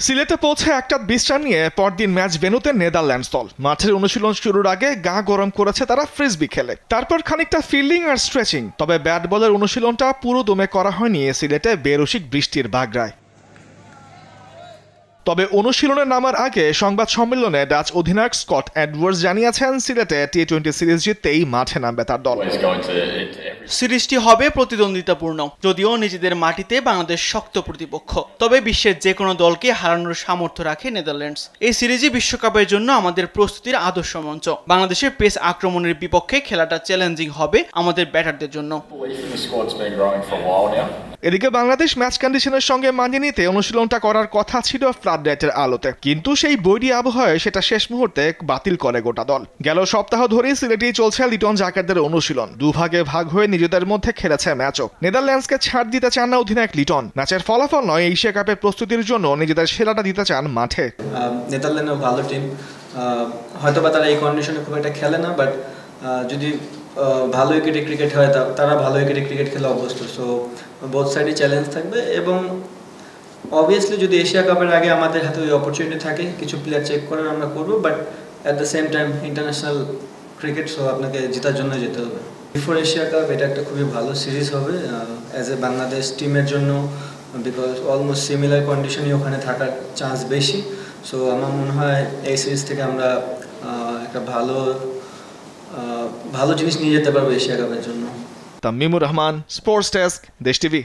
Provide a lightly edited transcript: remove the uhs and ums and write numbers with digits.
সিলেটে পৌঁছে একটা বিশ্রাম নিয়ে পরদিন ম্যাচ ভেন্যুতে নেদারল্যান্ডস দল। মাঠের অনুশীলন শুরুর আগে গা গরম করেছে তারা ফ্রিসবি খেলে, তারপর খানিকটা ফিল্ডিং আর স্ট্রেচিং। তবে ব্যাট বলের অনুশীলনটা পুরো দমে করা হয়নি সিলেটে বেরসিক বৃষ্টির বাগড়ায়। তবে অনুশীলনে নামার আগে সংবাদ সম্মেলনে ডাচ অধিনায়ক স্কট এডওয়ার্ডস জানিয়েছেন সিলেটে টি-20 সিরিজ জিততেই মাঠে নামবে তার দল। সিরিজটি হবে প্রতিদ্বন্দ্বিতাপূর্ণ, যদিও নিজেদের মাটিতে বাংলাদেশ শক্ত প্রতিপক্ষ। তবে বিশ্বের যে কোনো দলকে হারানোর সামর্থ্য রাখে নেদারল্যান্ডস। এই সিরিজে বিশ্বকাপের জন্য আমাদের প্রস্তুতির আদর্শ মঞ্চ। বাংলাদেশের পেস আক্রমণের বিপক্ষে খেলাটা চ্যালেঞ্জিং হবে আমাদের ব্যাটারদের জন্য। এদিকে বাংলাদেশ ম্যাচ কন্ডিশনের সঙ্গে মানিয়ে নিতে অনুশীলনটা করার কথা ছিল ফ্লাড লাইটের আলোতে, কিন্তু সেই বৈরী আবহাওয়ায় সেটা শেষ মুহূর্তে বাতিল করে গোটা দল। গেল সপ্তাহ ধরেই সিলেটেই চলছে লিটন জাকেরদের অনুশীলন। দুভাগে ভাগ হয়ে নিজেদের মধ্যে খেলেছে ম্যাচও। নেদারল্যান্ডসকে ছাড় দিতে চান না অধিনায়ক লিটন। ম্যাচের ফলাফল নয়, এশিয়া কাপের প্রস্তুতির জন্য নিজেদের সেরাটা দিতে চান মাঠে। নেদারল্যান্ডও ভালো টিম, হয়তোবা তারা এই কন্ডিশনে খুব একটা খেলে না, বাট যদি ভালো উইকেটে ক্রিকেট হয় তারা ভালো উইকেটে ক্রিকেট খেলে অভ্যস্ত। সো বোথ সাইডে চ্যালেঞ্জ থাকবে, এবং অবভিয়াসলি যদি এশিয়া কাপের আগে আমাদের হাতে ওই অপরচুনিটি থাকে কিছু প্লেয়ার চেক করার, আমরা করবো। But at the same time international cricket, so আপনাকে জেতার জন্য যেতে হবে। বিফোর এশিয়া কাপ এটা একটা খুবই ভালো সিরিজ হবে অ্যাজ এ বাংলাদেশ টিমের জন্য, বিকজ অলমোস্ট সিমিলার কন্ডিশনই ওখানে থাকার চান্স বেশি। সো আমার মনে হয় এই সিরিজ থেকে আমরা একটা ভালো জিনিস নিয়ে যেতে পারবো এশিয়া কাপের জন্য। তামিমুর রহমান, স্পোর্টস ডেস্ক, দেশ টিভি।